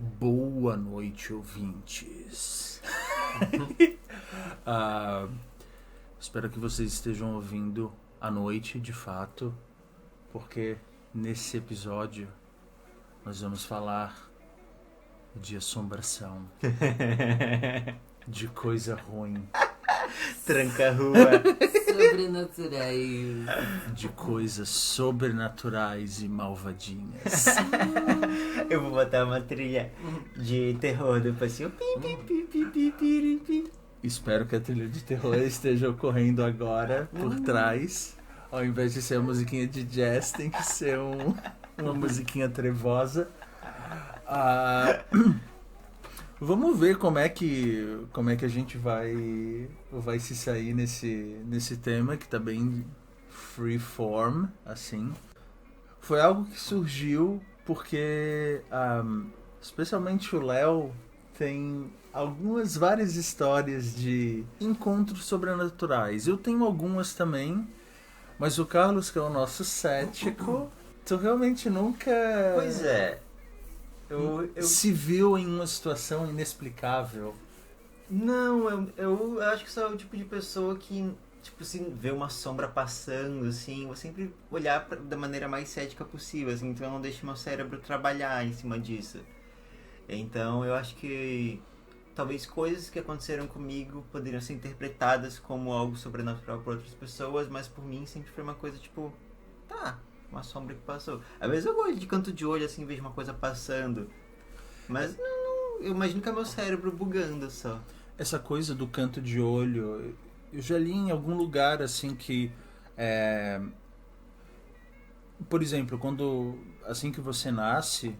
Boa noite, ouvintes. Espero que vocês estejam ouvindo à noite, de fato, porque nesse episódio nós vamos falar de assombração, de coisa ruim, tranca-rua, sobrenaturais, de coisas sobrenaturais e malvadinhas. Eu vou botar uma trilha de terror do passinho. Espero que a trilha de terror esteja ocorrendo agora por trás. Ao invés de ser a musiquinha de jazz, tem que ser uma musiquinha trevosa. Vamos ver como é que a gente vai se sair nesse tema que tá bem freeform, assim. Foi algo que surgiu porque, especialmente o Léo, tem várias histórias de encontros sobrenaturais. Eu tenho algumas também, mas o Carlos, que é o nosso cético, tu realmente nunca... Pois é. Eu se viu em uma situação inexplicável? Não, eu acho que sou o tipo de pessoa que, tipo, se vê uma sombra passando, assim, vou sempre olhar da maneira mais cética possível, assim, então eu não deixo meu cérebro trabalhar em cima disso. Então eu acho que talvez coisas que aconteceram comigo poderiam ser interpretadas como algo sobrenatural por outras pessoas, mas por mim sempre foi uma coisa tipo, tá, uma sombra que passou. Às vezes eu gosto de canto de olho, assim, vejo uma coisa passando, mas não, eu imagino que é meu cérebro bugando só. Essa coisa do canto de olho, eu já li em algum lugar, assim, que por exemplo, assim que você nasce,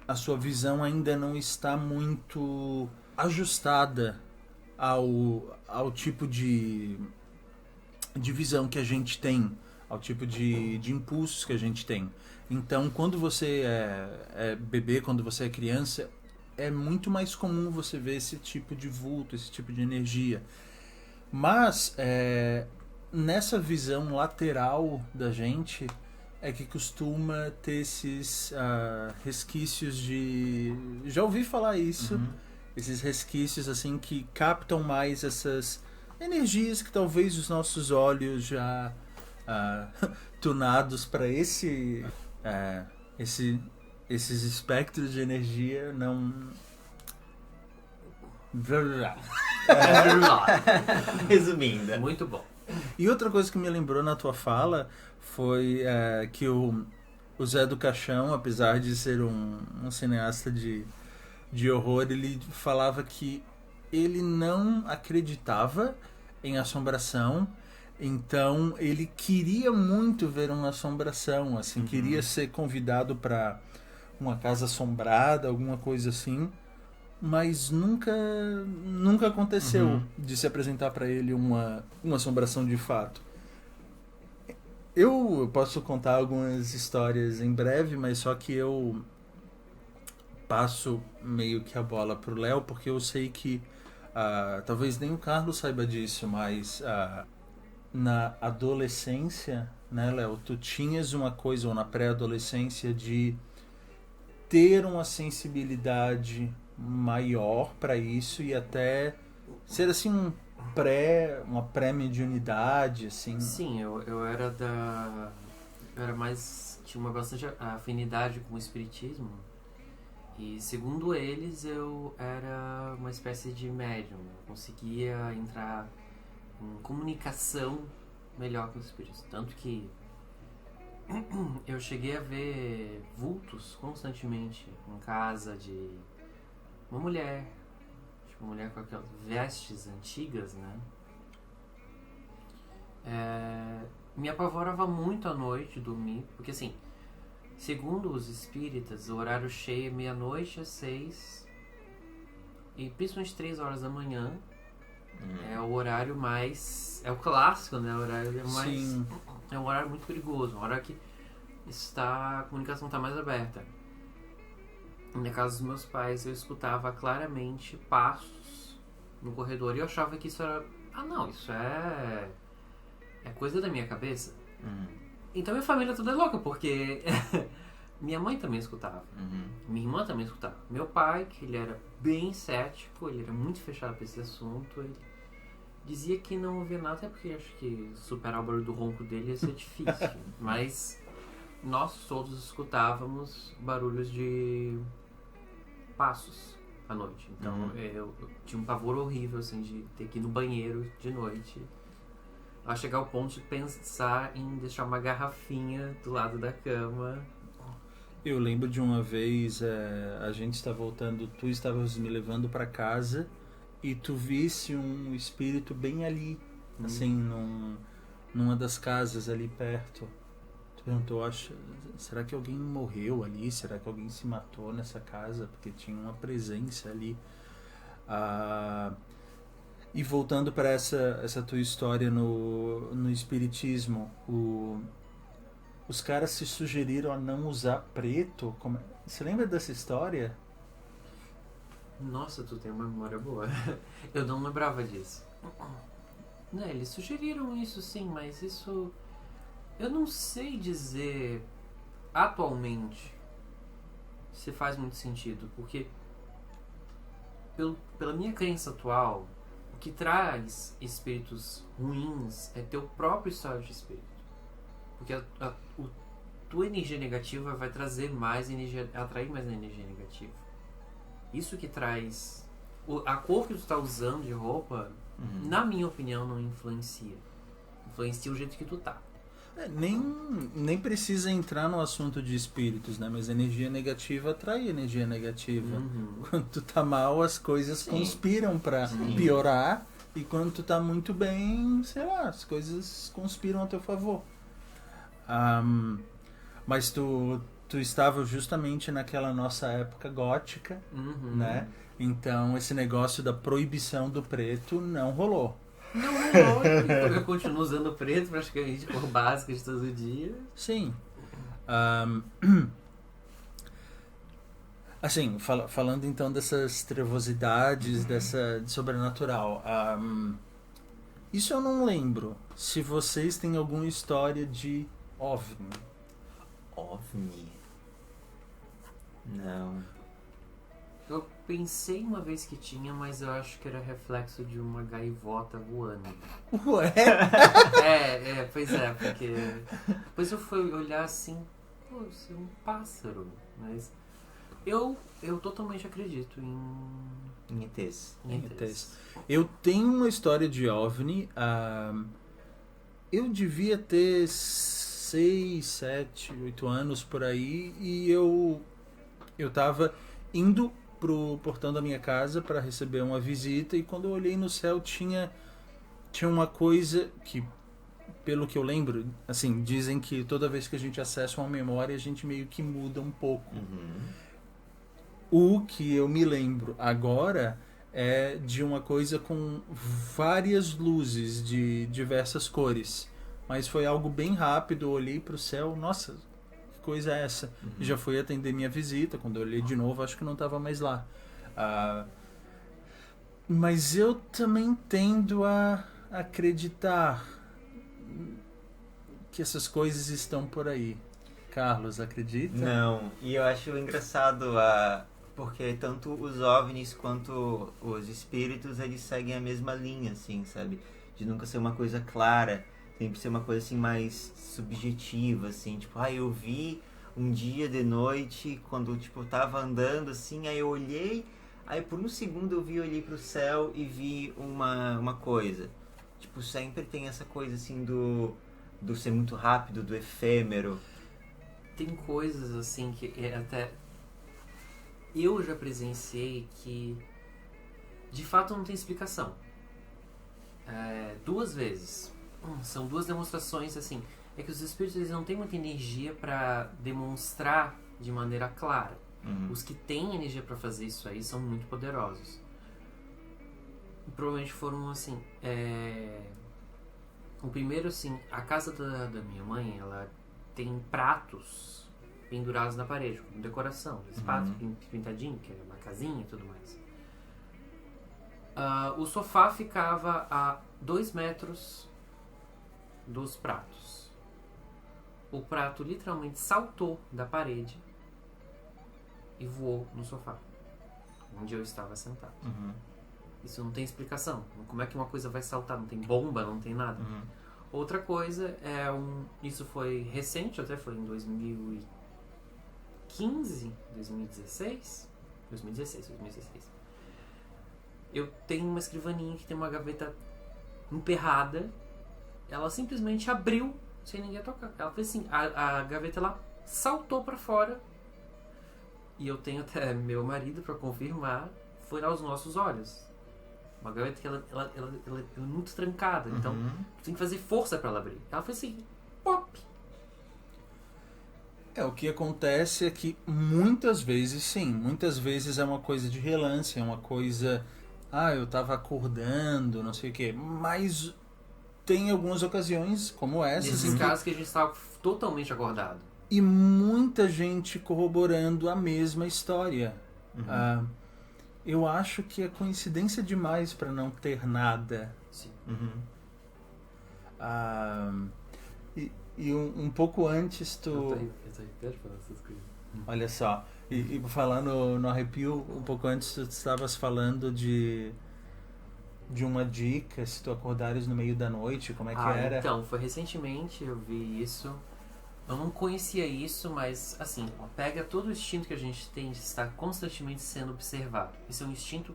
a sua visão ainda não está muito ajustada ao tipo de visão que a gente tem, ao tipo de impulsos que a gente tem. Então, quando você é bebê, quando você é criança, é muito mais comum você ver esse tipo de vulto, esse tipo de energia. Mas, nessa visão lateral da gente, é que costuma ter esses resquícios de... Já ouvi falar isso. Uhum. Esses resquícios, assim, que captam mais essas energias que talvez os nossos olhos já tunados para esses espectros de energia não... Resumindo. muito bom. E outra coisa que me lembrou na tua fala foi que o Zé do Caixão, apesar de ser um cineasta de horror, ele falava que ele não acreditava em assombração, então ele queria muito ver uma assombração, assim, queria ser convidado para uma casa assombrada, alguma coisa assim, mas nunca aconteceu de se apresentar para ele uma assombração de fato. Eu posso contar algumas histórias em breve, mas só que eu passo meio que a bola pro Léo, porque eu sei que talvez nem o Carlos saiba disso, mas na adolescência, né, Léo, tu tinhas uma coisa, ou na pré-adolescência, de ter uma sensibilidade maior para isso e até ser assim uma pré-mediunidade, assim. Sim, eu era mais... tinha uma bastante afinidade com o espiritismo. E segundo eles, eu era uma espécie de médium. Eu conseguia entrar em comunicação melhor com os espíritos. Tanto que eu cheguei a ver vultos constantemente em casa de uma mulher. Tipo, uma mulher com aquelas vestes antigas, né? Me apavorava muito à noite dormir. Porque assim... Segundo os espíritas, o horário cheio é meia-noite às 6 e principalmente 3 horas da manhã. É o horário mais... É o clássico, né? O horário mais... Sim. É um horário muito perigoso. Uma hora que a comunicação está mais aberta. Na casa dos meus pais, eu escutava claramente passos no corredor e eu achava que isso era... não, isso é coisa da minha cabeça. Então minha família toda é louca, porque Minha mãe também escutava. Uhum. Minha irmã também escutava. Meu pai, que ele era bem cético, ele era muito fechado pra esse assunto, ele dizia que não ouvia nada, até porque acho que superar o barulho do ronco dele ia ser difícil. Mas nós todos escutávamos barulhos de passos à noite. Então eu tinha um pavor horrível assim, de ter que ir no banheiro de noite, a chegar ao ponto de pensar em deixar uma garrafinha do lado da cama. Eu lembro de uma vez, a gente está voltando, tu estavas me levando para casa e tu visse um espírito bem ali, assim, numa das casas ali perto. Tu perguntou, será que alguém morreu ali? Será que alguém se matou nessa casa? Porque tinha uma presença ali. E voltando para essa tua história no espiritismo, os caras se sugeriram a não usar preto. Você lembra dessa história? Nossa, tu tem uma memória boa. Eu não lembrava disso. Não, eles sugeriram isso sim, mas isso... Eu não sei dizer atualmente se faz muito sentido, porque pela minha crença atual, o que traz espíritos ruins é teu próprio estado de espírito. Porque tua energia negativa vai trazer mais energia, atrair mais energia negativa. Isso que traz... A cor que tu tá usando de roupa, na minha opinião, não influencia. Influencia o jeito que tu tá. Nem precisa entrar no assunto de espíritos, né? Mas energia negativa atrai energia negativa. Quando tu tá mal, as coisas conspiram pra piorar. E quando tu tá muito bem, sei lá, as coisas conspiram a teu favor. Mas tu estava justamente naquela nossa época gótica, né? Então esse negócio da proibição do preto não rolou. Não rolou. Eu continuo usando preto praticamente, cor básica de todo dia. Sim. Assim, falando então dessas trevosidades, dessa de sobrenatural. Isso eu não lembro. Se vocês têm alguma história de OVNI. OVNI? Não. Eu pensei uma vez que tinha, mas eu acho que era reflexo de uma gaivota voando. Ué? Pois é, porque... Depois eu fui olhar assim, pô, isso é um pássaro. Mas eu totalmente acredito Em ETs. em ETs. Eu tenho uma história de OVNI. Eu devia ter 6, 7, 8 anos por aí. E eu tava indo pro portão da minha casa para receber uma visita, e quando eu olhei no céu tinha uma coisa que, pelo que eu lembro, assim, dizem que toda vez que a gente acessa uma memória a gente meio que muda um pouco. O que eu me lembro agora é de uma coisa com várias luzes de diversas cores, mas foi algo bem rápido. Eu olhei pro céu, nossa, coisa é essa? Já fui atender minha visita. Quando eu olhei de novo, acho que não estava mais lá. Mas eu também tendo a acreditar que essas coisas estão por aí. Carlos, acredita? Não, e eu acho engraçado porque tanto os OVNIs quanto os espíritos, eles seguem a mesma linha, assim, sabe? De nunca ser uma coisa clara, sempre ser uma coisa assim mais subjetiva, assim, tipo, eu vi um dia de noite, quando tipo, eu tava andando assim, aí eu olhei, aí por um segundo eu olhei pro céu e vi uma coisa. Tipo, sempre tem essa coisa assim do ser muito rápido, do efêmero. Tem coisas assim que até eu já presenciei que de fato não tem explicação. 2 vezes. São 2 demonstrações assim. É que os espíritos, eles não têm muita energia para demonstrar de maneira clara. Os que têm energia para fazer isso aí são muito poderosos. E provavelmente foram assim. O primeiro, assim, a casa da minha mãe, ela tem pratos pendurados na parede, com decoração, espaço pintadinho, que é uma casinha e tudo mais. O sofá ficava a 2 metros dos pratos. o prato literalmente saltou da parede e voou no sofá, onde eu estava sentado. Uhum. Isso não tem explicação. Como é que uma coisa vai saltar? Não tem bomba, não tem nada. Uhum. Outra coisa isso foi recente, até foi em 2015, 2016. Eu tenho uma escrivaninha que tem uma gaveta emperrada. Ela simplesmente abriu sem ninguém tocar. Ela fez assim, a gaveta ela saltou pra fora. E eu tenho até meu marido pra confirmar, foi aos nossos olhos. Uma gaveta que ela é muito trancada, então tu tem que fazer força pra ela abrir. Ela fez assim, pop. O que acontece é que muitas vezes é uma coisa de relance, é uma coisa, eu tava acordando, não sei o quê, mas tem algumas ocasiões como essa. Nesses casos que a gente estava totalmente acordado. E muita gente corroborando a mesma história. Eu acho que é coincidência demais para não ter nada. Sim. E um pouco antes tu... Eu tô arrepiado de falar essas coisas. Olha só, e falando no arrepio, um pouco antes tu estavas falando de uma dica, se tu acordares no meio da noite, como é que era? Então, foi recentemente, eu vi isso. Eu não conhecia isso, mas assim, pega todo o instinto que a gente tem de estar constantemente sendo observado. Esse é um instinto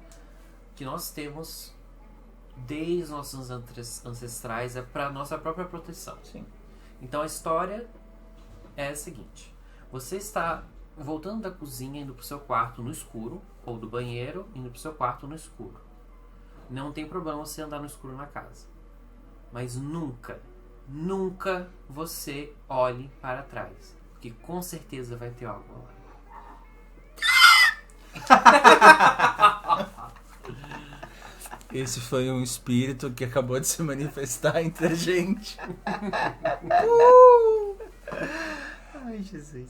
que nós temos desde os nossos ancestrais, é para nossa própria proteção. Sim. Então a história é a seguinte: você está voltando da cozinha, indo pro seu quarto no escuro, ou do banheiro, indo pro seu quarto no escuro. Não tem problema você andar no escuro na casa. Mas nunca você olhe para trás, porque com certeza vai ter algo lá. Esse foi um espírito que acabou de se manifestar entre a gente. Ai, Jesus.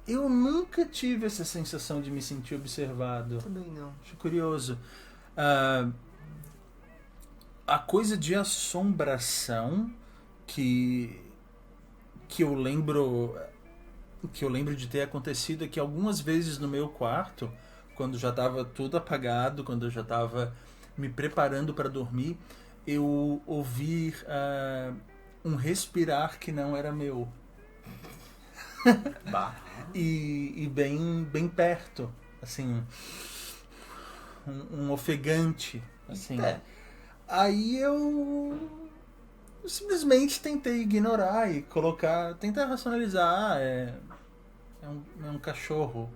Eu nunca tive essa sensação de me sentir observado. Também não. Acho curioso. A coisa de assombração que eu lembro de ter acontecido é que algumas vezes no meu quarto, quando já estava tudo apagado, quando eu já estava me preparando para dormir, eu ouvi um respirar que não era meu. E bem perto, assim, um ofegante, assim. Aí eu simplesmente tentei ignorar e tentar racionalizar. É um cachorro.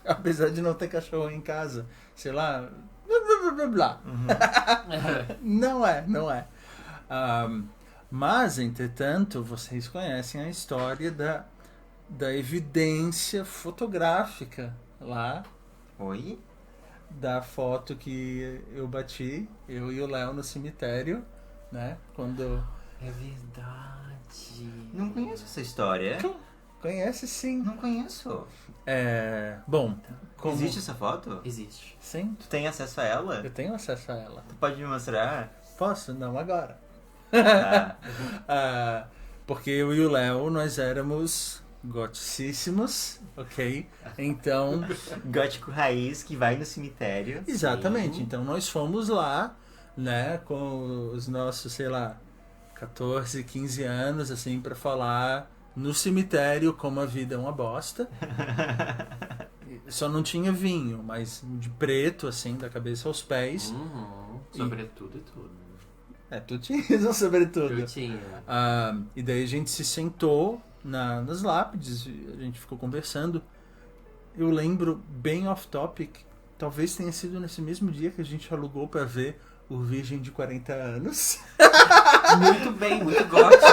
Apesar de não ter cachorro em casa. Sei lá. Blá, blá, blá. Não é. Mas, entretanto, vocês conhecem a história da evidência fotográfica lá. Oi? Da foto que eu bati, eu e o Léo no cemitério, né? Quando... É verdade. Não conheço essa história. Conhece sim. Não conheço. Bom, como... Existe essa foto? Existe. Sim. Tu tem acesso a ela? Eu tenho acesso a ela. Tu pode me mostrar? Posso? Não agora. Ah. Porque eu e o Léo, nós éramos goticíssimos, ok? Então... Gótico raiz que vai no cemitério. Exatamente. Sim. Então nós fomos lá, né, com os nossos, sei lá, 14, 15 anos, assim, pra falar no cemitério como a vida é uma bosta. Só não tinha vinho, mas de preto, assim, da cabeça aos pés. Sobretudo e tudo. Tu tinha sobretudo. Eu tinha. E daí a gente se sentou nas lápides, a gente ficou conversando. Eu lembro, bem off-topic, talvez tenha sido nesse mesmo dia que a gente alugou pra ver o Virgem de 40 anos. Muito bem, muito gótico.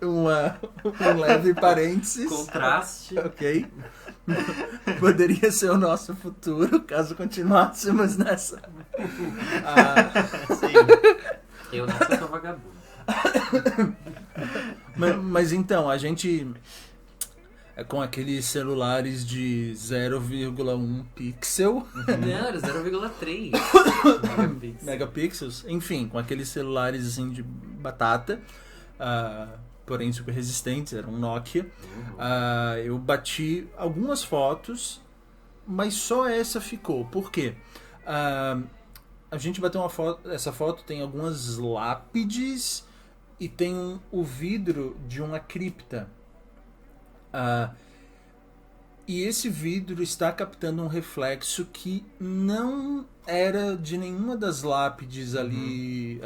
Um leve parênteses. Contraste. Ok. Poderia ser o nosso futuro, caso continuássemos nessa. Sim. Eu não sou vagabundo. Mas então, a gente com aqueles celulares de 0,1 pixel. Não, era 0,3 megapixels. Megapixels, enfim, com aqueles celulares assim de batata, porém super resistentes, era um Nokia. Eu bati algumas fotos, mas só essa ficou. Por quê? A gente bateu uma foto, essa foto tem algumas lápides e tem o vidro de uma cripta. E esse vidro está captando um reflexo que não era de nenhuma das lápides ali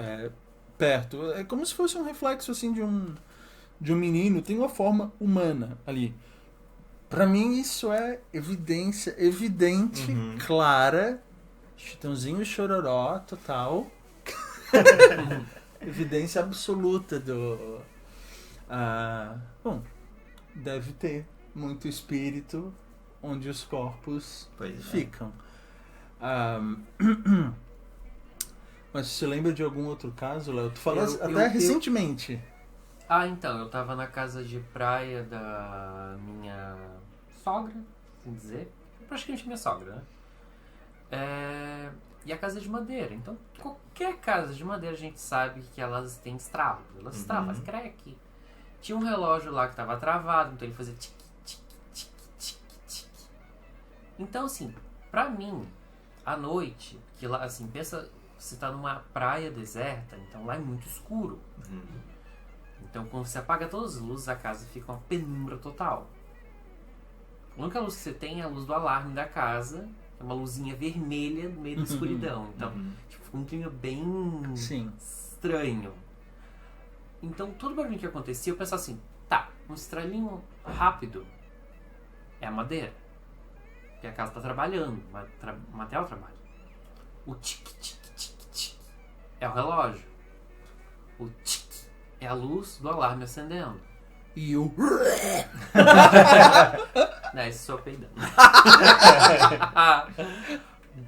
perto. É como se fosse um reflexo assim de um menino. Tem uma forma humana ali. Para mim isso é evidência evidente, clara. Chitãozinho e Chororó total. Evidência absoluta do... bom, deve ter muito espírito onde os corpos ficam. Mas você lembra de algum outro caso, Léo? Tu falou até recentemente. Então, eu tava na casa de praia da minha sogra, assim dizer. Praticamente minha sogra, né? E a casa é de madeira. Então, qualquer casa de madeira a gente sabe que elas têm estralo. Elas estralam, faz crack. Tinha um relógio lá que tava travado, então ele fazia tic, tic, tic, tic, tic. Então, assim, pra mim, à noite, que lá, assim, pensa, você tá numa praia deserta, então lá é muito escuro. Então, quando você apaga todas as luzes, a casa fica uma penumbra total. A única luz que você tem é a luz do alarme da casa, é uma luzinha vermelha no meio da escuridão. Então, tipo, fica um clima bem estranho. Então, todo barulho que acontecia, eu pensava assim, um estralinho rápido é a madeira. Porque a casa está trabalhando, o material trabalha. O tic, tic, tic, tic é o relógio. O tic é a luz do alarme acendendo. E o... Não, esse sou eu peidando.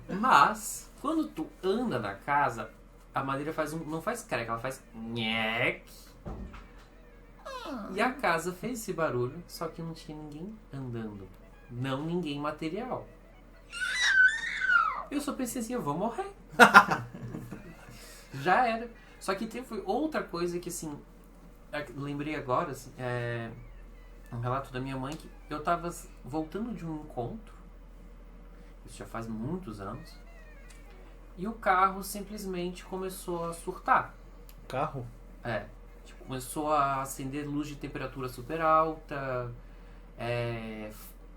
Mas, quando tu anda na casa, a madeira não faz crack, ela faz nhec. E a casa fez esse barulho, só que não tinha ninguém andando. Não ninguém material. Eu só pensei assim, eu vou morrer. Já era. Só que teve outra coisa que, assim, lembrei agora, assim, um relato da minha mãe, que eu tava voltando de um encontro, isso já faz muitos anos, e o carro simplesmente começou a surtar. Carro? Tipo, começou a acender luz de temperatura super alta,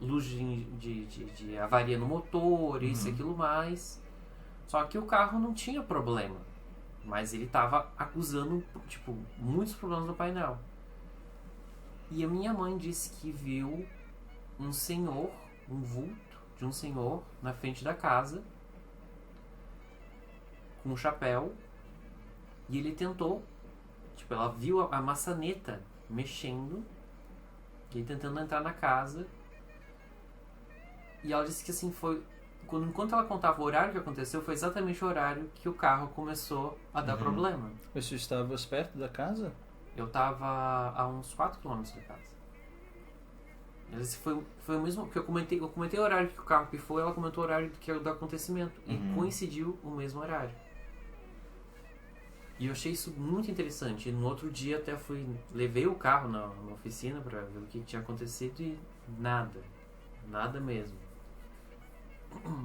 luz de avaria no motor, isso e aquilo mais. Só que o carro não tinha problema, mas ele tava acusando, tipo, muitos problemas no painel. E a minha mãe disse que viu um senhor, um vulto de um senhor na frente da casa, com um chapéu, e ele tentou, tipo, ela viu a maçaneta mexendo, e ele tentando entrar na casa, e ela disse que, assim, foi... Enquanto ela contava o horário que aconteceu, foi exatamente o horário que o carro começou a dar problema. Você estava perto da casa? Eu tava a uns 4 km da casa. Esse foi o mesmo que eu comentei o horário que o carro pifou, ela comentou o horário do acontecimento. E coincidiu o mesmo horário. E eu achei isso muito interessante. E no outro dia até levei o carro na oficina pra ver o que tinha acontecido e nada. Nada mesmo.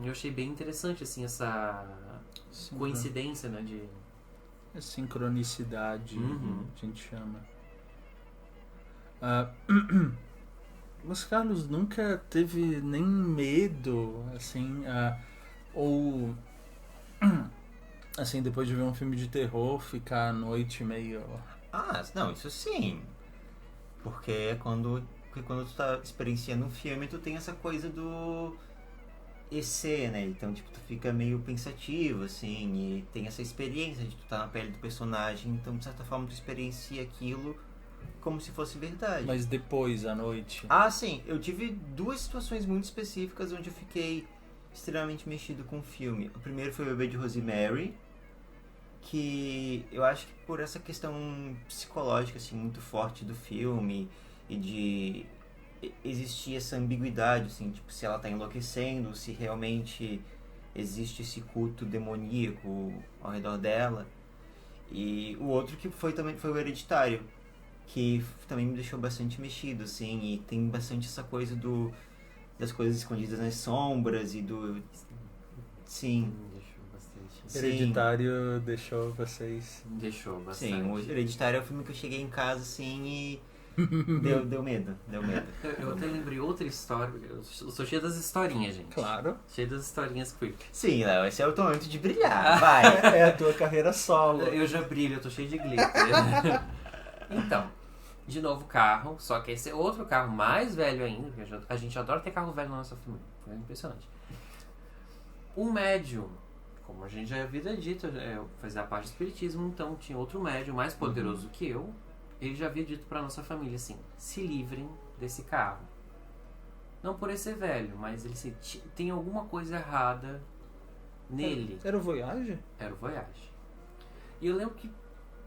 Eu achei bem interessante, assim, essa coincidência, né, de... Sincronicidade, a gente chama. Mas Carlos nunca teve nem medo, assim, ou assim, depois de ver um filme de terror, ficar à noite meio... Não, isso sim. Porque quando tu tá experienciando um filme, tu tem essa coisa do EC, né? Então, tipo, tu fica meio pensativo, assim, e tem essa experiência de tu estar na pele do personagem, então, de certa forma, tu experiencia aquilo como se fosse verdade. Mas depois, à noite? Sim. Eu tive 2 situações muito específicas onde eu fiquei extremamente mexido com o filme. O primeiro foi o Bebê de Rosemary, que eu acho que por essa questão psicológica, assim, muito forte do filme e de existir essa ambiguidade, assim, tipo, se ela tá enlouquecendo, se realmente existe esse culto demoníaco ao redor dela. E o outro que também foi o Hereditário, que também me deixou bastante mexido, assim, e tem bastante essa coisa das coisas escondidas nas sombras e do... Sim. Deixou bastante. Sim. Hereditário deixou vocês... Deixou bastante. Sim, o Hereditário é o filme que eu cheguei em casa, assim, e deu medo. Eu até lembrei outra história. Eu sou cheio das historinhas, gente. Claro. Cheio das historinhas creep. Sim, Léo, esse é o teu momento de brilhar, vai. É a tua carreira solo. Eu já brilho, eu tô cheio de glitter. Então, de novo carro, só que esse é outro carro mais velho ainda, porque a gente adora ter carro velho na nossa família. É impressionante. Um médium, como a gente já havia dito, eu fazia parte do espiritismo, então tinha outro médium mais poderoso que eu. Ele já havia dito pra nossa família assim: se livrem desse carro. Não por ele ser velho, mas ele assim, tem alguma coisa errada nele. Era o Voyage? Era o Voyage. E eu lembro que,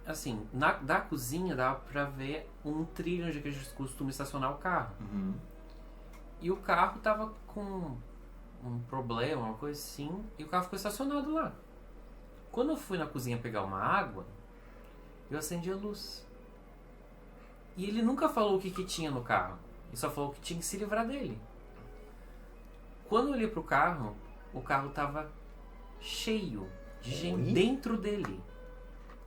assim, da cozinha dava pra ver um trilho onde a gente costuma estacionar o carro. Uhum. E o carro tava com um problema, uma coisa assim, e o carro ficou estacionado lá. Quando eu fui na cozinha pegar uma água, eu acendi a luz. E ele nunca falou o que tinha no carro. Ele só falou que tinha que se livrar dele. Quando eu olhei pro carro, o carro tava cheio de gente dentro dele.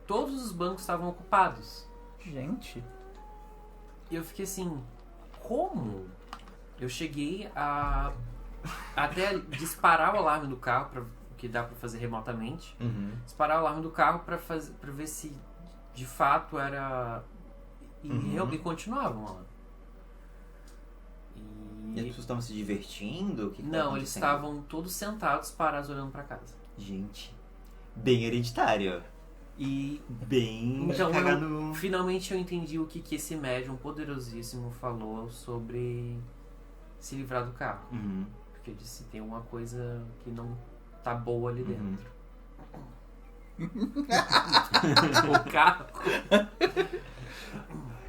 Todos os bancos estavam ocupados. Gente. E eu fiquei assim, como? Eu cheguei a até disparar o alarme do carro, que dá pra fazer remotamente. Uhum. Disparar o alarme do carro pra ver se de fato era... E continuavam lá. E as pessoas estavam se divertindo? O que Não, eles estavam todos sentados, parados, olhando pra casa. Gente, bem Hereditário. E bem então, cagado. finalmente eu entendi o que esse médium poderosíssimo falou sobre se livrar do carro. Uhum. Porque ele disse, tem uma coisa que não tá boa ali dentro. O carro.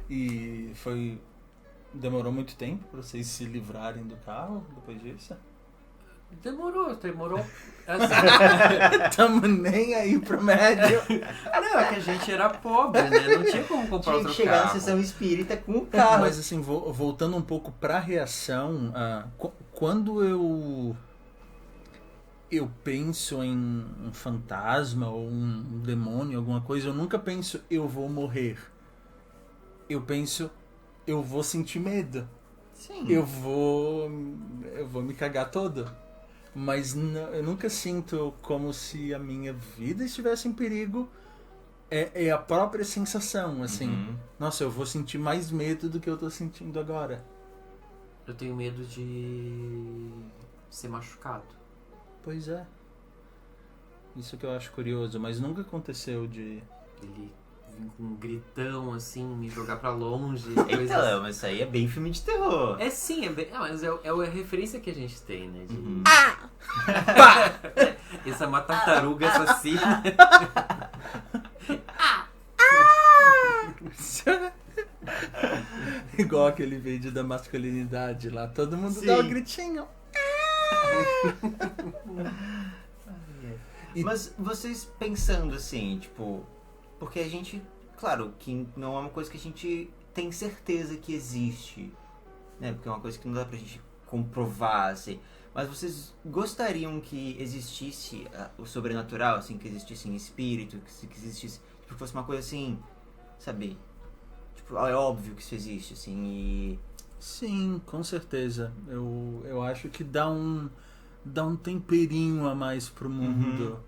E foi... Demorou muito tempo pra vocês se livrarem do carro depois disso? Demorou. Assim, Tamo nem aí pro médio. não, é que a gente era pobre, né? Não tinha como comprar Tinha que outro chegar carro. na sessão espírita com o carro. Mas assim, voltando um pouco pra reação, quando eu penso em um fantasma ou um demônio, alguma coisa, eu nunca penso eu vou morrer. Eu penso eu vou sentir medo. Sim. Eu vou me cagar todo. Mas eu nunca sinto como se a minha vida estivesse em perigo. É a própria sensação, assim. Uhum. Nossa, eu vou sentir mais medo do que eu tô sentindo agora. Eu tenho medo de ser machucado. Pois é. Isso que eu acho curioso, mas nunca aconteceu de... Ele vir com um gritão assim, me jogar pra longe. Eita, Léo, mas isso aí é bem filme de terror. É sim, mas é a referência que a gente tem, né? De... Uhum. Essa é uma tartaruga assassina. Igual aquele vídeo da masculinidade lá, todo mundo Sim. dá um gritinho. Mas vocês pensando assim, tipo... Porque a gente... Claro, que não é uma coisa que a gente tem certeza que existe, né? Porque é uma coisa que não dá pra gente comprovar, assim. Mas vocês gostariam que existisse o sobrenatural, assim? Que existisse um espírito, que existisse... Tipo, que fosse uma coisa assim, sabe? Tipo, é óbvio que isso existe, assim, e... Sim, com certeza. Eu acho que dá um temperinho a mais pro mundo.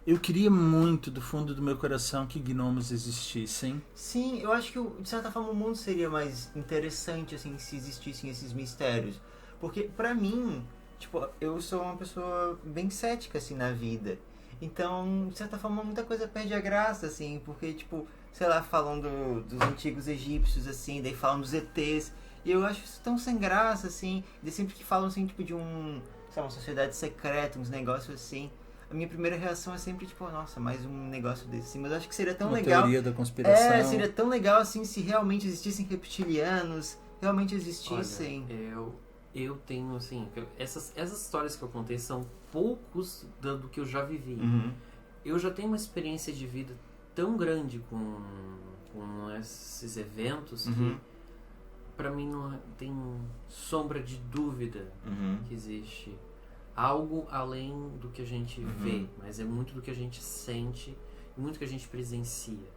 Eu queria muito, do fundo do meu coração, que gnomos existissem. Sim, eu acho que, de certa forma, o mundo seria mais interessante, assim, se existissem esses mistérios. Porque, pra mim, tipo, eu sou uma pessoa bem cética, assim, na vida. Então, de certa forma, muita coisa perde a graça, assim, porque, tipo, sei lá, falam dos antigos egípcios, assim, daí falam dos ETs. E eu acho isso tão sem graça, assim, de sempre que falam, assim, tipo, de sei lá, uma sociedade secreta, uns negócios assim. A minha primeira reação é sempre, tipo, nossa, mais um negócio desse, assim. Mas eu acho que seria tão Uma legal... teoria da conspiração. seria tão legal, assim, se realmente existissem reptilianos realmente existissem... Olha, eu tenho, assim, essas histórias que eu contei são poucos do que eu já vivi. Uhum. Eu já tenho uma experiência de vida tão grande com esses eventos Uhum. que pra mim não tem sombra de dúvida Uhum. que existe algo além do que a gente vê, mas é muito do que a gente sente e muito que a gente presencia.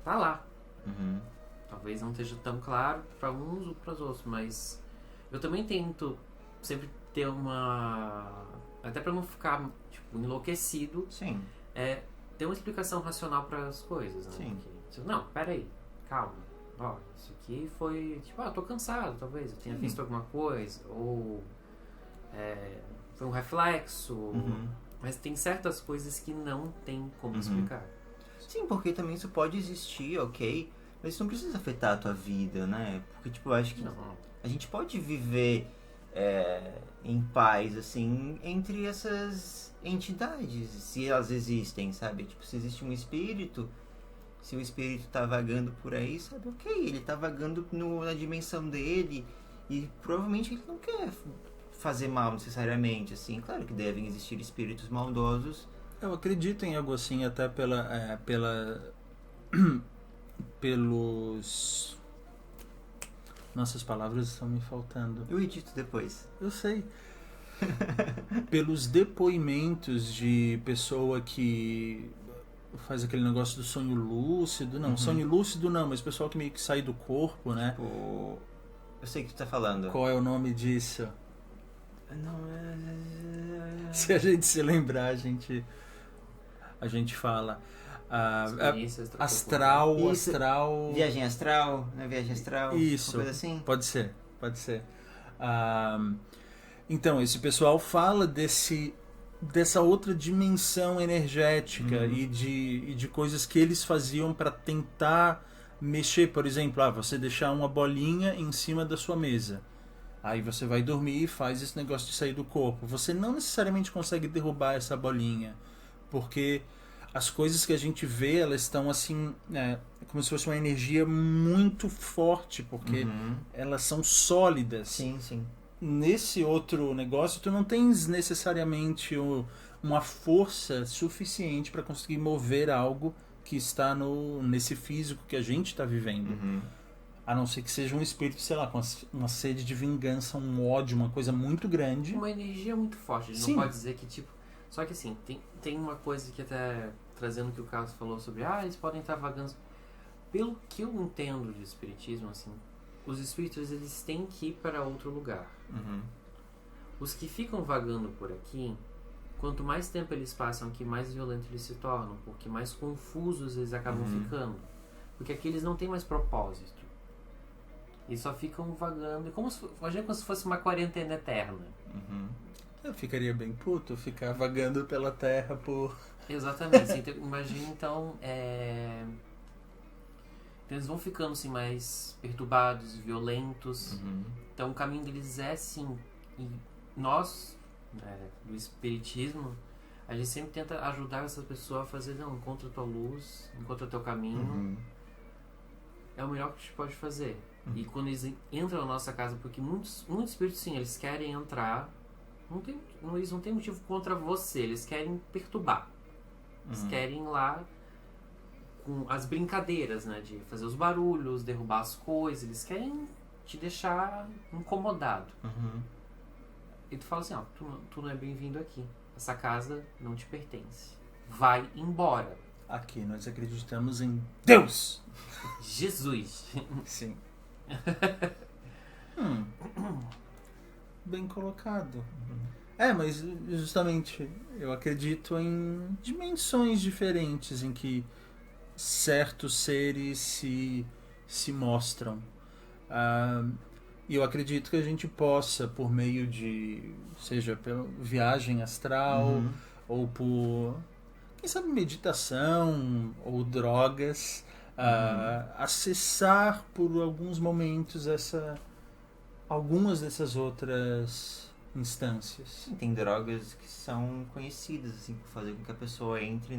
Tá lá. Uhum. Talvez não esteja tão claro para uns ou para os outros, mas eu também tento sempre ter uma... Até para não ficar tipo, enlouquecido, Sim. ter uma explicação racional para as coisas, né? Sim. Porque, não, peraí, calma. Ó, isso aqui foi... Tipo, tô cansado, talvez. Eu tenha visto alguma coisa, ou... foi um reflexo. Uhum. Mas tem certas coisas que não tem como explicar. Sim, porque também isso pode existir, ok? Mas isso não precisa afetar a tua vida, né? Porque, tipo, eu acho que Não. a gente pode viver em paz, assim, entre essas entidades, se elas existem, sabe? Tipo, se existe um espírito, se o espírito tá vagando por aí, sabe? Ok, ele tá vagando na dimensão dele e provavelmente ele não quer fazer mal necessariamente, assim. Claro que devem existir espíritos maldosos. Eu acredito em algo assim, até pelos... Nossas palavras estão me faltando. Eu edito depois. Eu sei. Pelos depoimentos de pessoa que faz aquele negócio do sonho lúcido. Não, sonho lúcido não, mas pessoal que meio que sai do corpo, né? Tipo, eu sei o que tu tá falando. Qual é o nome disso? Não, Se a gente se lembrar, a gente fala. Experiência Astral. Viagem astral, né? Viagem astral, Isso. uma coisa assim. Pode ser. Então, esse pessoal fala dessa outra dimensão energética e de coisas que eles faziam para tentar mexer. Por exemplo, você deixar uma bolinha em cima da sua mesa. Aí você vai dormir e faz esse negócio de sair do corpo. Você não necessariamente consegue derrubar essa bolinha, porque as coisas que a gente vê, elas estão assim, como se fosse uma energia muito forte, porque elas são sólidas. Sim, sim. Nesse outro negócio, tu não tens necessariamente uma força suficiente para conseguir mover algo que está nesse físico que a gente está vivendo. A não ser que seja um espírito, sei lá, com uma sede de vingança, um ódio, uma coisa muito grande. Uma energia muito forte. A gente Sim. não pode dizer que, tipo... Só que, assim, tem uma coisa que até... Trazendo o que o Carlos falou sobre... eles podem estar vagando... Pelo que eu entendo de espiritismo, assim... Os espíritos, eles têm que ir para outro lugar. Os que ficam vagando por aqui... Quanto mais tempo eles passam aqui, mais violentos eles se tornam. Porque mais confusos eles acabam ficando. Porque aqui eles não têm mais propósito. E só ficam vagando. Imagina como se fosse uma quarentena eterna. Eu ficaria bem puto ficar vagando pela Terra por... Exatamente. Então, imagina, então... Eles vão ficando assim, mais perturbados, violentos. Então o caminho deles é sim. E nós, do espiritismo, a gente sempre tenta ajudar essa pessoa a fazer, não, encontra a tua luz, encontra o teu caminho. É o melhor que a gente pode fazer. E quando eles entram na nossa casa, porque muitos espíritos, sim, eles querem entrar, eles não têm motivo contra você, eles querem perturbar. Eles querem ir lá com as brincadeiras, né, de fazer os barulhos, derrubar as coisas, eles querem te deixar incomodado. E tu fala assim, tu não é bem-vindo aqui, essa casa não te pertence, vai embora. Aqui nós acreditamos em Deus! Jesus! Sim. Bem colocado. Mas justamente eu acredito em dimensões diferentes em que certos seres se mostram. E eu acredito que a gente possa, por meio de, seja pela viagem astral, ou por, quem sabe, meditação ou drogas, acessar por alguns momentos algumas dessas outras instâncias. Sim, tem drogas que são conhecidas, assim, por fazer com que a pessoa entre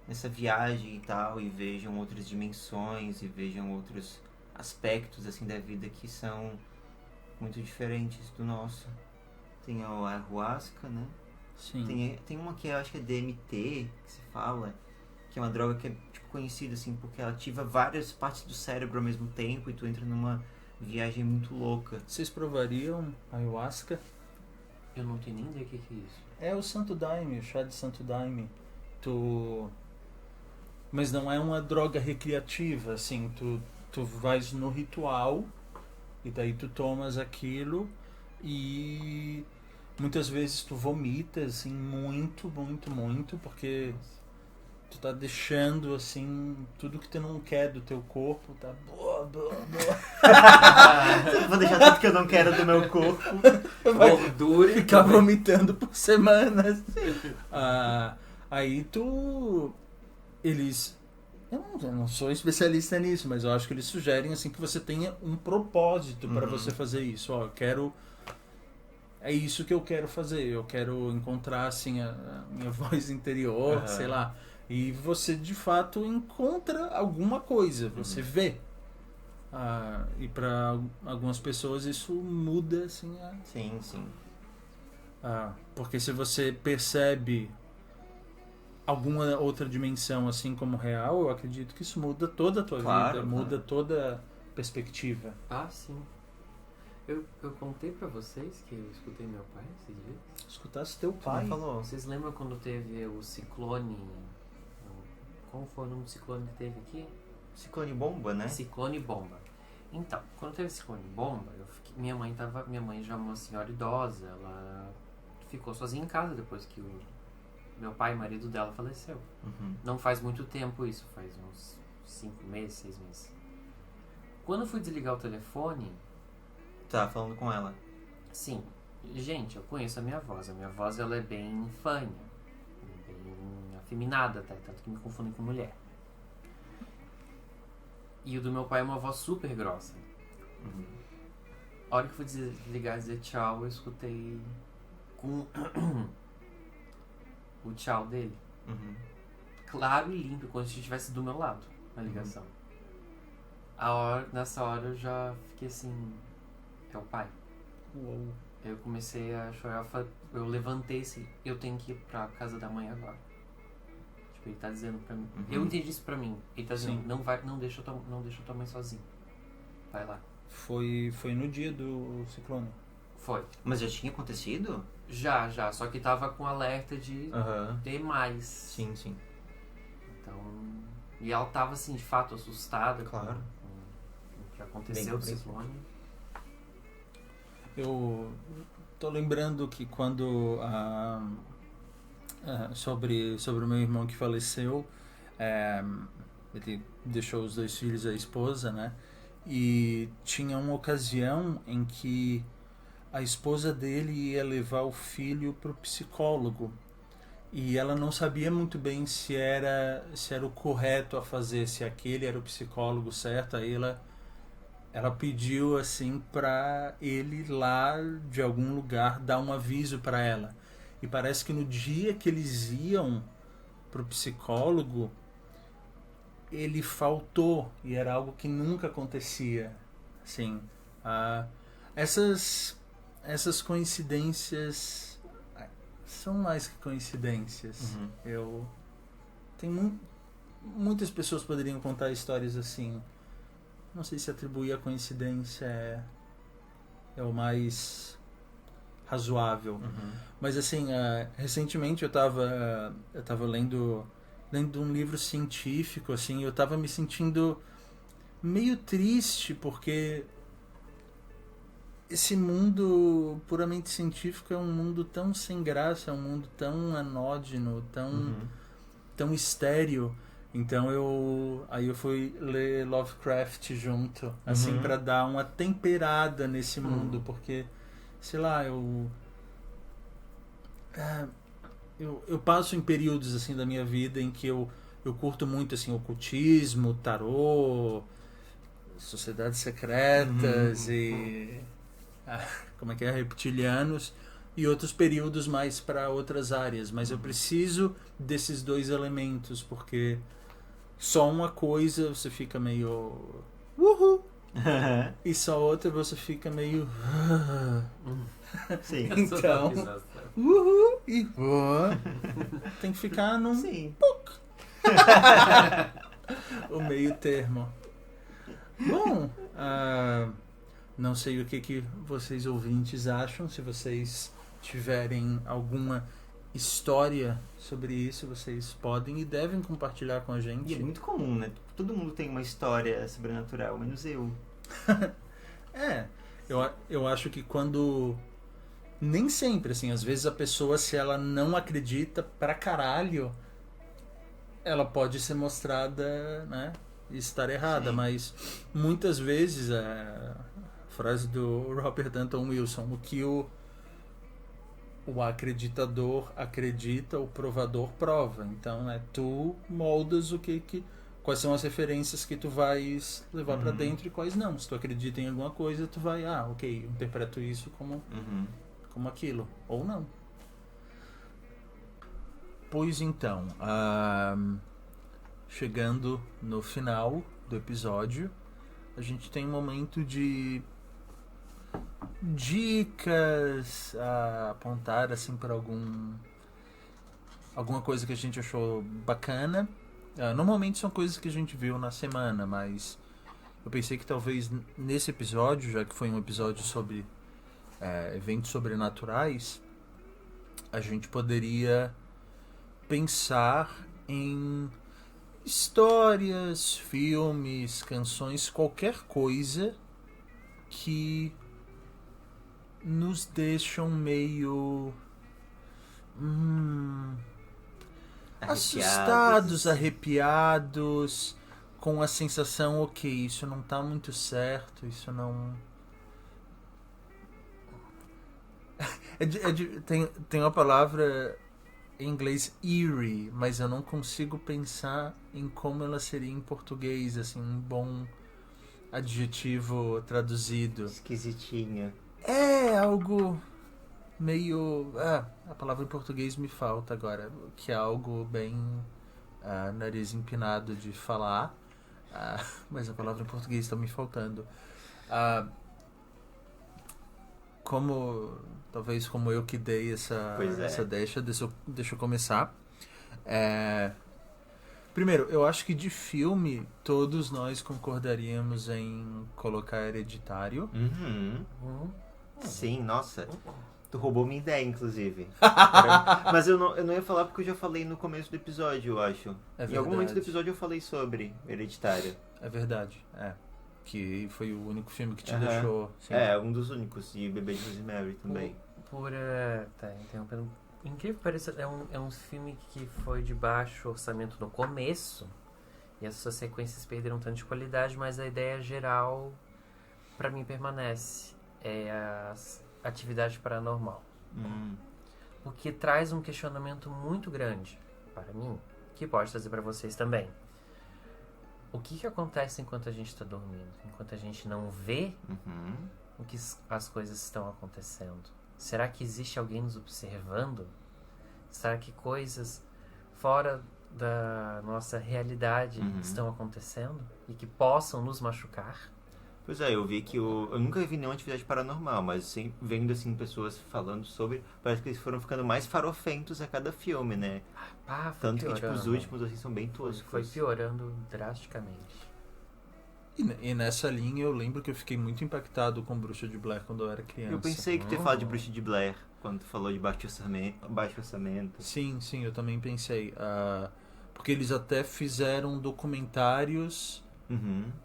nessa viagem e tal, e vejam outras dimensões, e vejam outros aspectos assim da vida que são muito diferentes do nosso. Tem a ayahuasca, né? Sim. Tem uma que eu acho que é DMT, que se fala, que é uma droga que é tipo, conhecida assim, porque ela ativa várias partes do cérebro ao mesmo tempo e tu entra numa viagem muito louca. Vocês provariam ayahuasca? Eu não tenho nem ideia o que é isso. É o Santo Daime, o chá de Santo Daime. Mas não é uma droga recreativa, assim, tu vais no ritual e daí tu tomas aquilo e muitas vezes tu vomita, assim, muito, muito, muito, porque tu tá deixando, assim, tudo que tu não quer do teu corpo, tá... Vou deixar tudo que eu não quero do meu corpo. Gordura. Ficar vomitando por semanas. Aí eles... Eu não sou especialista nisso, mas eu acho que eles sugerem assim que você tenha um propósito para você fazer isso. Ó, eu quero... É isso que eu quero fazer. Eu quero encontrar assim a minha voz interior, sei lá. E você de fato encontra alguma coisa. Você vê. E para algumas pessoas isso muda assim. Sim, sim. Porque se você percebe alguma outra dimensão assim como real, eu acredito que isso muda toda a tua vida, muda toda a perspectiva. Sim. Eu contei pra vocês que eu escutei meu pai esses dias. Escutasse teu pai. Falou. Vocês lembram quando teve o ciclone? Qual foi o nome do ciclone que teve aqui? Ciclone bomba, né? Ciclone bomba. Então, quando teve ciclone bomba, minha mãe já é uma senhora idosa, ela ficou sozinha em casa depois que o meu pai, marido dela, faleceu. Não faz muito tempo isso, faz uns 5 meses, 6 meses. Quando eu fui desligar o telefone... Tá falando com ela. Sim. Gente, eu conheço a minha voz. A minha voz, ela é bem fanha. Bem afeminada, tá? Tanto que me confundem com mulher. E o do meu pai é uma voz super grossa. A hora que eu fui desligar e dizer tchau, eu escutei com o tchau dele. Claro e limpo, como se estivesse do meu lado, na ligação. Nessa hora eu já fiquei assim... É o pai. Uou. Eu comecei a chorar, eu levantei assim, eu tenho que ir pra casa da mãe agora. Tipo, ele tá dizendo pra mim. Eu entendi isso pra mim. Ele tá dizendo, não deixa tua mãe sozinha. Vai lá. Foi no dia do ciclone. Foi. Mas já tinha acontecido? Já. Só que tava com alerta de ter mais. Sim. Então... E ela tava assim, de fato, assustada com o que aconteceu do ciclone. Eu tô lembrando que quando sobre o meu irmão que faleceu, ele deixou os 2 filhos e a esposa, né? E tinha uma ocasião em que a esposa dele ia levar o filho pro psicólogo e ela não sabia muito bem se era o correto a fazer, se aquele era o psicólogo certo. Aí ela pediu assim para ele lá de algum lugar dar um aviso para ela. E parece que no dia que eles iam pro psicólogo, ele faltou e era algo que nunca acontecia. Assim, essas coincidências são mais que coincidências. Muitas pessoas poderiam contar histórias assim. Não sei se atribuir a coincidência é o mais razoável. Mas assim, recentemente eu tava lendo um livro científico, assim, eu tava me sentindo meio triste porque esse mundo puramente científico é um mundo tão sem graça, é um mundo tão anódino, tão estéril. Então eu fui ler Lovecraft junto, assim, para dar uma temperada nesse mundo, porque, sei lá, eu passo em períodos assim da minha vida em que eu curto muito assim ocultismo, tarô, sociedades secretas e como é que é, reptilianos, e outros períodos mais para outras áreas, mas eu preciso desses 2 elementos, porque só uma coisa você fica meio e só outra você fica meio... Sim. Então, e... tem que ficar num... Sim. o meio termo. Bom, não sei o que vocês ouvintes acham. Se vocês tiverem alguma história sobre isso, vocês podem e devem compartilhar com a gente. E é muito comum, né? Todo mundo tem uma história sobrenatural, menos eu. Eu acho que quando... Nem sempre, assim, às vezes a pessoa, se ela não acredita pra caralho, ela pode ser mostrada, né, e estar errada. Sim. Mas muitas vezes, a frase do Robert Anton Wilson, o que o acreditador acredita, o provador prova. Então, né, tu moldas quais são as referências que tu vais levar pra dentro e quais não. Se tu acredita em alguma coisa, tu vai, ok, interpreto isso como aquilo, ou não. Pois então, chegando no final do episódio, a gente tem um momento de dicas, apontar assim para alguma coisa que a gente achou bacana. Normalmente são coisas que a gente viu na semana, mas eu pensei que talvez nesse episódio, já que foi um episódio sobre eventos sobrenaturais, a gente poderia pensar em histórias, filmes, canções, qualquer coisa que nos deixam meio assustados, arrepiados, com a sensação, ok, isso não tá muito certo, isso não... Tem uma palavra em inglês, eerie, mas eu não consigo pensar em como ela seria em português, assim, um bom adjetivo traduzido. Esquisitinha. Algo meio... a palavra em português me falta agora, que é algo bem nariz empinado de falar, mas a palavra em português está me faltando. Talvez como eu que dei essa deixa eu começar. Primeiro, eu acho que de filme todos nós concordaríamos em colocar Hereditário. Sim, nossa. Tu roubou minha ideia, inclusive. Mas eu não ia falar porque eu já falei no começo do episódio, eu acho. Em algum momento do episódio eu falei sobre Hereditário. É verdade, que foi o único filme que te deixou... Sim. Um dos únicos, e Bebê de Rosemary também. Interrompendo. Incrível que pareça, é um filme que foi de baixo orçamento no começo, e as suas sequências perderam tanto de qualidade, mas a ideia geral, pra mim, permanece. É a atividade paranormal. Porque traz um questionamento muito grande, para mim, que pode trazer pra vocês também. O que acontece enquanto a gente está dormindo? Enquanto a gente não vê o que as coisas estão acontecendo? Será que existe alguém nos observando? Será que coisas fora da nossa realidade estão acontecendo e que possam nos machucar? Pois eu vi que eu nunca vi nenhuma atividade paranormal, mas sempre vendo assim pessoas falando sobre, parece que eles foram ficando mais farofentos a cada filme, né? Tanto piorando. Que tipo, os últimos assim são bem toscos. Foi piorando drasticamente. E nessa linha eu lembro que eu fiquei muito impactado com Bruxa de Blair quando eu era criança. Eu pensei que tu ia falar de Bruxa de Blair quando tu falou de baixo orçamento. Sim, eu também pensei. Porque eles até fizeram documentários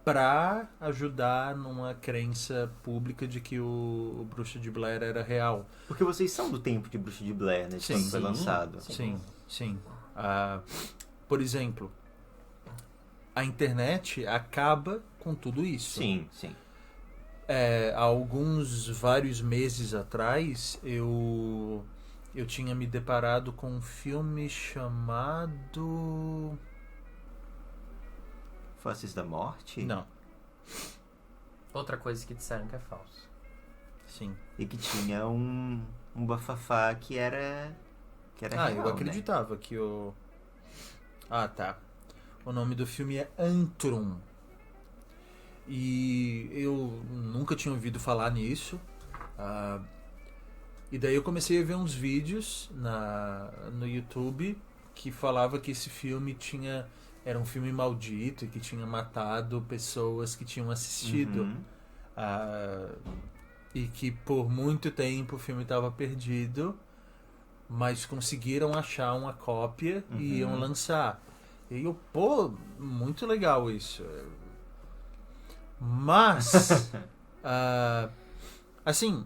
pra ajudar numa crença pública de que o Bruxa de Blair era real. Porque vocês são do tempo de Bruxa de Blair, né? De quando foi lançado. Sim. Por exemplo, a internet acaba com tudo isso. Sim. Há vários meses atrás, eu tinha me deparado com um filme chamado... Faces da Morte? Não. Outra coisa que disseram que é falso. Sim. E que tinha um bafafá que era real, eu acreditava, né? Que o... tá. O nome do filme é Antrum. E nunca tinha ouvido falar nisso. E daí eu comecei a ver uns vídeos no YouTube que falava que esse filme era um filme maldito e que tinha matado pessoas que tinham assistido. E que por muito tempo o filme estava perdido, mas conseguiram achar uma cópia e iam lançar. E eu, muito legal isso. Mas, assim,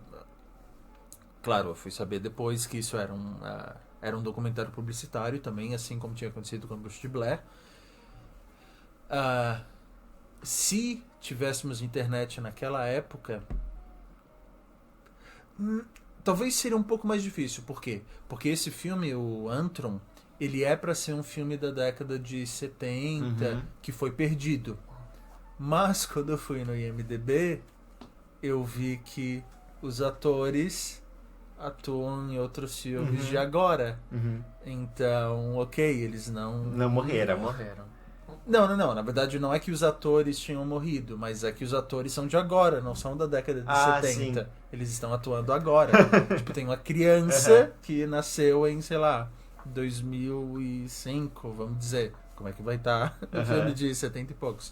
claro, eu fui saber depois que isso era um documentário publicitário também, assim como tinha acontecido com a Bruxa de Blair. Se tivéssemos internet naquela época, talvez seria um pouco mais difícil. Por quê? Porque esse filme, o Antron, ele é para ser um filme da década de 70 que foi perdido. Mas quando eu fui no IMDb, eu vi que os atores atuam em outros filmes de agora. Então, ok, eles não morreram. Não. Na verdade, não é que os atores tinham morrido, mas é que os atores são de agora, não são da década de 70. Sim. Eles estão atuando agora. Tipo, tem uma criança que nasceu em, sei lá, 2005, vamos dizer. Como é que vai estar no filme de 70 e poucos?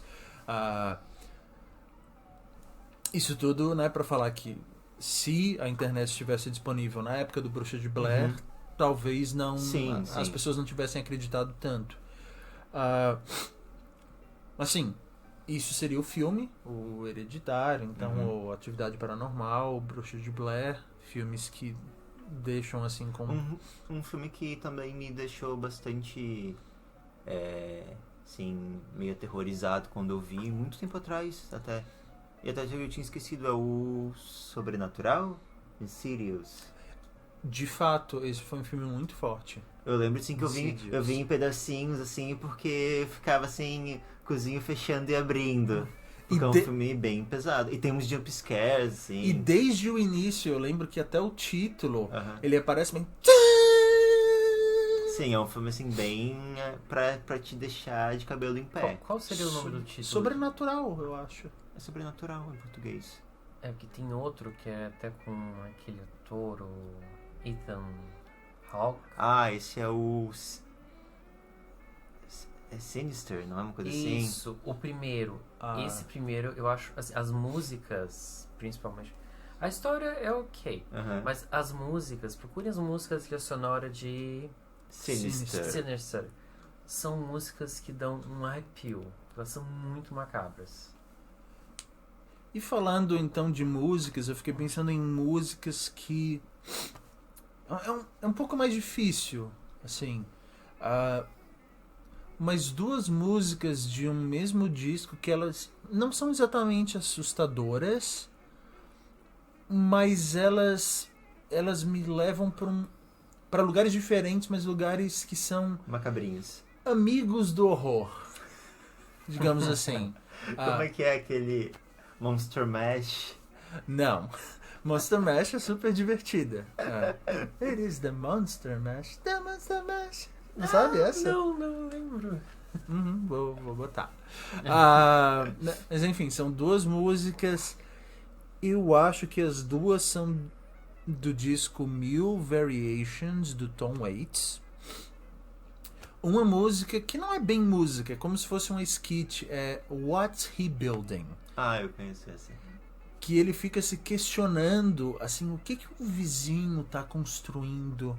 Isso tudo, né, pra falar que se a internet estivesse disponível na época do Bruxa de Blair, talvez não as pessoas não tivessem acreditado tanto. Assim, isso seria o filme, o Hereditário, então, o Atividade Paranormal, o Bruxa de Blair, filmes que deixam assim como... Um filme que também me deixou bastante, assim, meio aterrorizado quando eu vi, muito tempo atrás até. E até eu tinha esquecido, é o Sobrenatural? Insidious. De fato, esse foi um filme muito forte. Eu lembro assim que eu vi em pedacinhos, assim, porque ficava assim, cozinho fechando e abrindo. Porque é um filme bem pesado. E tem uns jump scares, assim. E desde o início, eu lembro que até o título, ele aparece bem... Sim, é um filme assim, bem pra te deixar de cabelo em pé. Qual seria o nome do título? Sobrenatural, eu acho. É Sobrenatural em português. É porque tem outro que é até com aquele ator, o Ethan Hawke. Esse é o... É Sinister, não é uma coisa assim? Isso, o primeiro. Esse primeiro, eu acho, assim, as músicas, principalmente. A história é ok, mas as músicas, procure as músicas que é sonora de Sinister. São músicas que dão um arrepio. Elas são muito macabras. E falando então de músicas, eu fiquei pensando em músicas que... É um pouco mais difícil, assim... Mas duas músicas de um mesmo disco que elas não são exatamente assustadoras, mas elas me levam para lugares diferentes, mas lugares que são... macabrinhos. Amigos do horror, digamos assim. Como é que é aquele Monster Mash? Não. Monster Mash é super divertida. It is the Monster Mash. The Monster Mash. Não sabe essa? Não lembro. Vou botar. Mas enfim, são duas músicas. Eu acho que as duas são do disco 1000 Variations, do Tom Waits. Uma música que não é bem música, é como se fosse um skit, é What's He Building? Eu conheço essa. Que ele fica se questionando, assim, o que o vizinho está construindo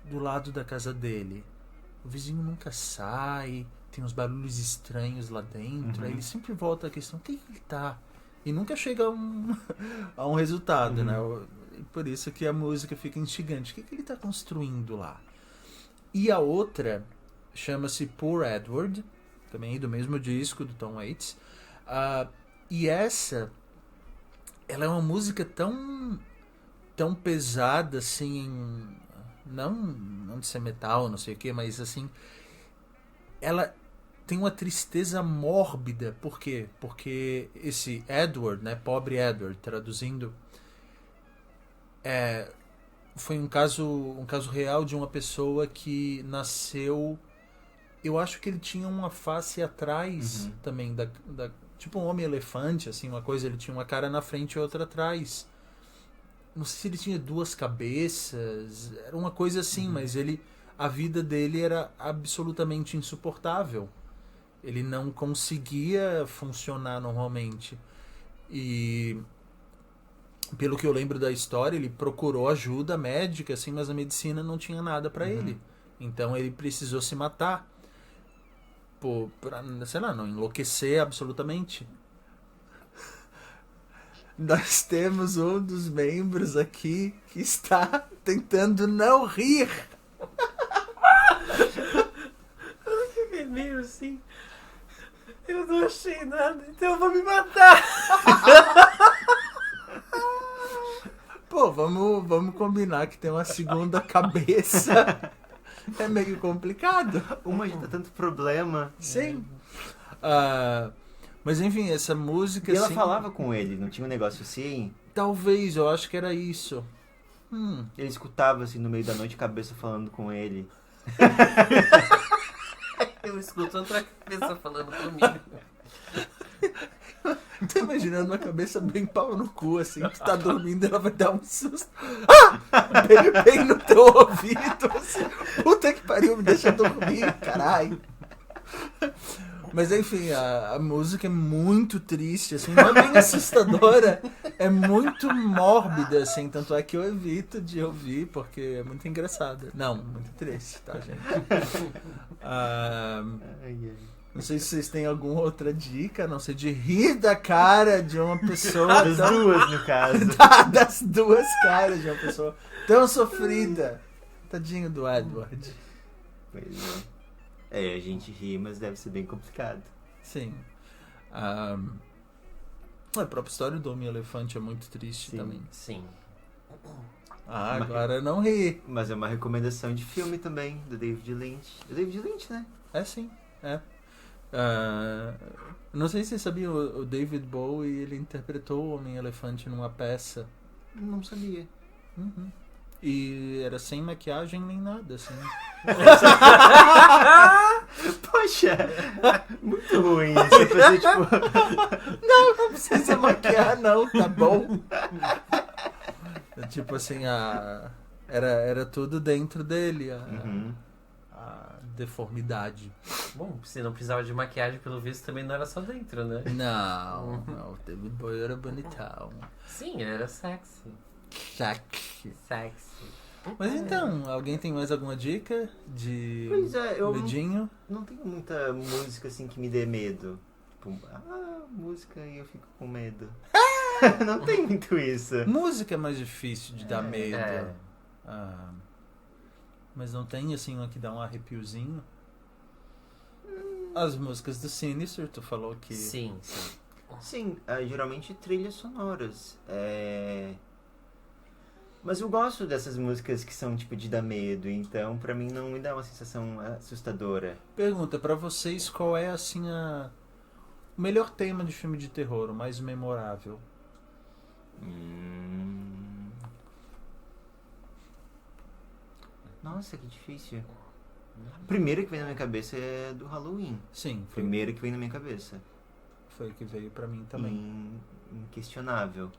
do lado da casa dele. O vizinho nunca sai, tem uns barulhos estranhos lá dentro, aí ele sempre volta à questão, o que ele tá? E nunca chega a um resultado, né? Por isso que a música fica instigante. O que ele tá construindo lá? E a outra chama-se Poor Edward, também do mesmo disco do Tom Waits. E essa, ela é uma música tão pesada, assim, não de ser metal, não sei o que, mas assim, ela tem uma tristeza mórbida. Por quê? Porque esse Edward, né, pobre Edward, traduzindo, foi um caso real de uma pessoa que nasceu... Eu acho que ele tinha uma face atrás também tipo um homem-elefante, assim, uma coisa, ele tinha uma cara na frente e outra atrás. Não sei se ele tinha 2 cabeças, era uma coisa assim, mas a vida dele era absolutamente insuportável. Ele não conseguia funcionar normalmente. E pelo que eu lembro da história, ele procurou ajuda médica, assim, mas a medicina não tinha nada pra ele. Então ele precisou se matar. Pra, sei lá, não enlouquecer absolutamente. Nós temos um dos membros aqui que está tentando não rir. Eu fiquei meio assim. Eu não achei nada, então eu vou me matar. Pô, vamos combinar que tem uma segunda cabeça. É meio complicado. Uma já tá tanto problema. Sim. Mas enfim, essa música. E ela assim, falava com ele, não tinha um negócio assim? Talvez, eu acho que era isso. Ele escutava assim no meio da noite a cabeça falando com ele. Eu escuto outra cabeça falando comigo. Tô imaginando uma cabeça bem pau no cu, assim, tu tá dormindo, ela vai dar um susto. Bem no teu ouvido, assim. Puta que pariu, me deixa dormir, caralho. Mas enfim, a música é muito triste, assim, não é bem assustadora, é muito mórbida, assim, tanto é que eu evito de ouvir, porque é muito engraçada. Não, muito triste, tá, gente? Não sei se vocês têm alguma outra dica, não sei, de rir da cara de uma pessoa... Das duas, no caso. Das 2 caras de uma pessoa tão sofrida. Tadinho do Edward. Pois é. A gente ri, mas deve ser bem complicado. Sim. A própria história do Homem-Elefante é muito triste também. Sim. Agora não ri. Mas é uma recomendação de filme também, do David Lynch. Do David Lynch, né? É sim, é. Não sei se você sabia, o David Bowie, ele interpretou o Homem-Elefante numa peça. Não sabia. Uhum. E era sem maquiagem nem nada, assim. Poxa, muito ruim isso. Fazer, tipo... Não precisa maquiar não, tá bom? Tipo assim, era tudo dentro dele, a deformidade. Bom, se não precisava de maquiagem, pelo visto, também não era só dentro, né? Não, o David Bowie era bonitão. Sim, ele era sexy. Sexy. Mas então, alguém tem mais alguma dica de Pois é, eu medinho? não tenho muita música assim que me dê medo. Tipo, música e eu fico com medo. Não tem muito isso. Música é mais difícil de dar medo. É. Mas não tem assim uma que dá um arrepiozinho? As músicas do Sinister, tu falou que... Sim. Sim, geralmente trilhas sonoras. Mas eu gosto dessas músicas que são tipo de dar medo, então pra mim não me dá uma sensação assustadora. Pergunta, pra vocês qual é assim o melhor tema de filme de terror, o mais memorável? Nossa, que difícil. O primeiro que vem na minha cabeça é do Halloween. Sim, foi, Primeiro que vem na minha cabeça. foi o que veio pra mim também. Inquestionável.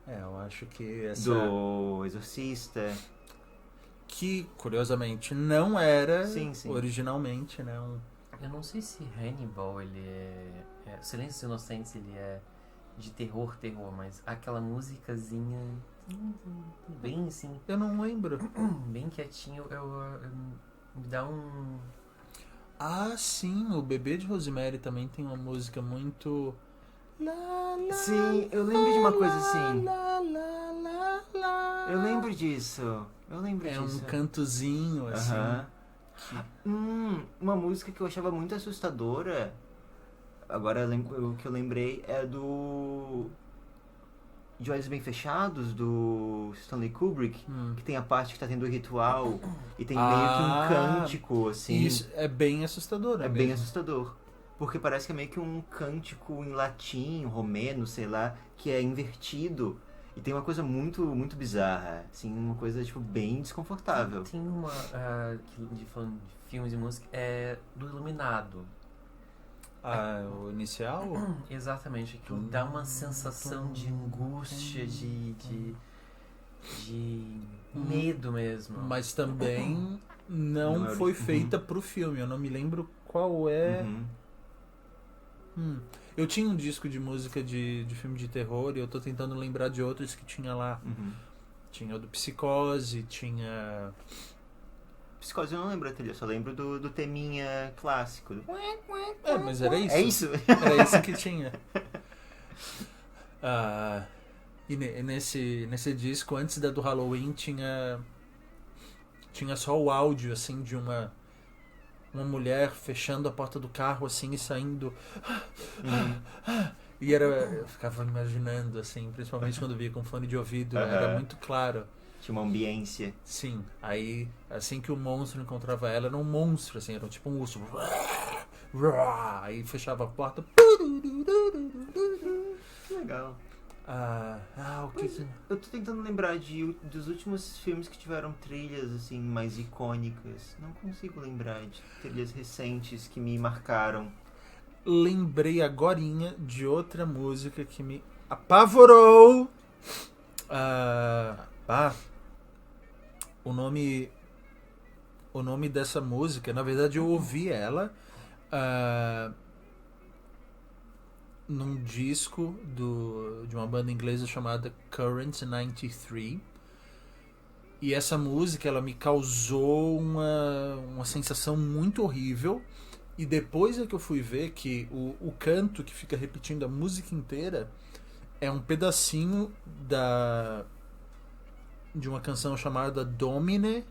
Eu acho que essa... Do Exorcista. Que, curiosamente, não era Sim. originalmente, né? Eu não sei se Hannibal, ele Silêncios Inocentes, ele é de terror, mas aquela musicazinha bem assim, Eu não lembro. bem quietinho, me dá um... Sim, o Bebê de Rosemary também tem uma música muito... Sim, eu lembro de uma coisa assim. Eu lembro disso. É um cantozinho, assim. Uma música que eu achava muito assustadora. Agora o que eu lembrei é do De Olhos Bem Fechados, do Stanley Kubrick, que tem a parte que tá tendo o ritual e tem meio que um cântico, assim. Isso é bem assustador, É bem assustador. Porque parece que é meio que um cântico em latim, romeno, sei lá, que é invertido. E tem uma coisa muito, muito bizarra. Assim, uma coisa, tipo, bem desconfortável. Tem uma, falando de filmes e música, do Iluminado. O inicial? Exatamente, aquilo dá uma sensação de angústia, de medo mesmo. Mas também não é foi feita pro filme. Eu não me lembro qual é. Eu tinha um disco de música de filme de terror e eu tô tentando lembrar de outros que tinha lá. Tinha o do Psicose, tinha... Psicose eu não lembro a trilha, eu só lembro do teminha clássico. Mas era isso. É isso? Era isso que tinha. E nesse disco, antes da do Halloween, tinha só o áudio, assim, de uma mulher fechando a porta do carro, assim, e saindo. E eu ficava imaginando, assim, principalmente quando via com fone de ouvido, era muito claro. Tinha uma ambiência. Sim, aí, assim que o monstro encontrava ela, era um monstro, assim, era tipo um urso. Aí fechava a porta. Que legal. O que... Eu tô tentando lembrar dos últimos filmes que tiveram trilhas assim mais icônicas. Não consigo lembrar de trilhas recentes que me marcaram. Lembrei agorinha de outra música que me apavorou. O nome dessa música, na verdade eu ouvi ela num disco de uma banda inglesa chamada Current 93. E essa música ela me causou uma sensação muito horrível. E depois é que eu fui ver que o canto que fica repetindo a música inteira é um pedacinho de uma canção chamada Domine,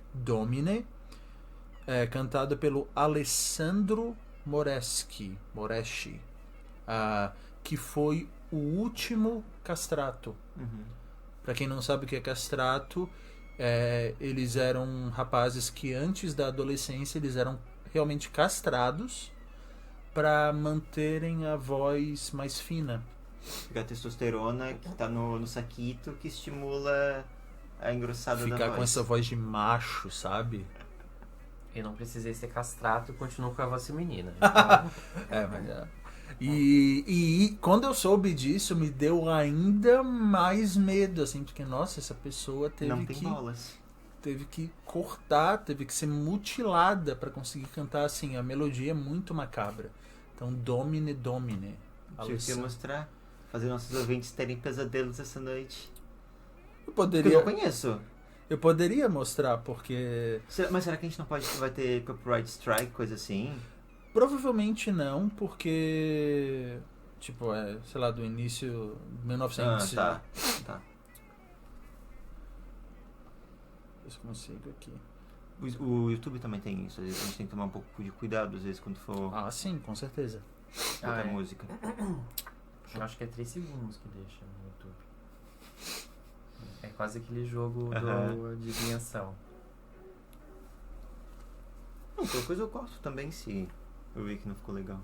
cantada pelo Alessandro Moreschi, que foi o último castrato. Pra quem não sabe o que é castrato, eles eram rapazes que antes da adolescência eles eram realmente castrados para manterem a voz mais fina. A testosterona que tá no saquito que estimula a engrossada da voz. Ficar com essa voz de macho, sabe? Eu não precisei ser castrato e continuo com a voz feminina. Então... E quando eu soube disso, me deu ainda mais medo, assim, porque, nossa, essa pessoa teve que cortar, teve que ser mutilada para conseguir cantar assim. A melodia é muito macabra. Então, Domine. Tive que mostrar, fazer nossos ouvintes terem pesadelos essa noite. Eu não conheço. Eu poderia mostrar, porque... Mas será que a gente não vai ter copyright strike, coisa assim? Provavelmente não, porque... Tipo, sei lá, do início de 1900... Tá. Eu consigo aqui. O YouTube também tem isso, às vezes a gente tem que tomar um pouco de cuidado, às vezes, quando for... Sim, com certeza. Botar música. Eu acho que é 3 segundos que deixa no YouTube. É quase aquele jogo de adivinhação. Não, qualquer coisa eu corto também se eu ver que não ficou legal.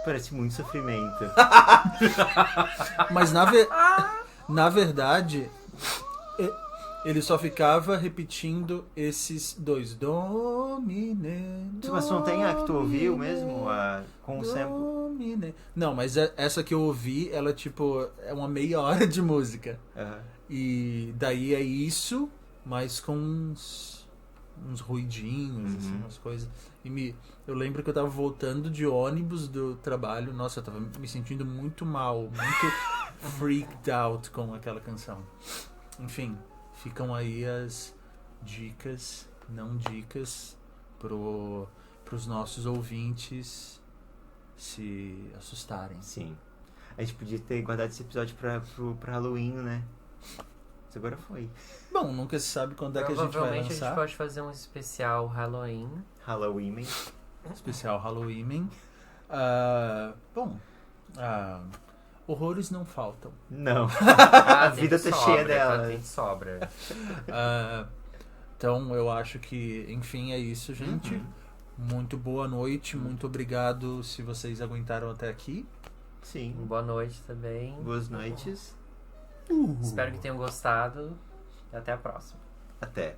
Parece muito sofrimento. Mas na verdade, ele só ficava repetindo esses dois. Domine. Mas não tem a que tu ouviu mesmo? Com o sample? Não, mas essa que eu ouvi, ela tipo, é uma meia hora de música. E daí é isso, mas com uns ruidinhos, assim, umas coisas. Eu lembro que eu tava voltando de ônibus do trabalho. Nossa, eu tava me sentindo muito mal, muito freaked out com aquela canção. Enfim, ficam aí as dicas, não dicas, pros nossos ouvintes se assustarem. Sim. A gente podia ter guardado esse episódio pra Halloween, né? Isso agora foi. Bom, nunca se sabe quando é que a gente vai lançar. Provavelmente a gente pode fazer um especial Halloween. Especial Halloween. horrores não faltam. Não. A vida tá cheia dela. Tem sobra. Então eu acho que, enfim, é isso, gente. Uhum. Muito boa noite, muito obrigado se vocês aguentaram até aqui. Sim. Boa noite também. Boas noites. Espero que tenham gostado. E até a próxima. Até.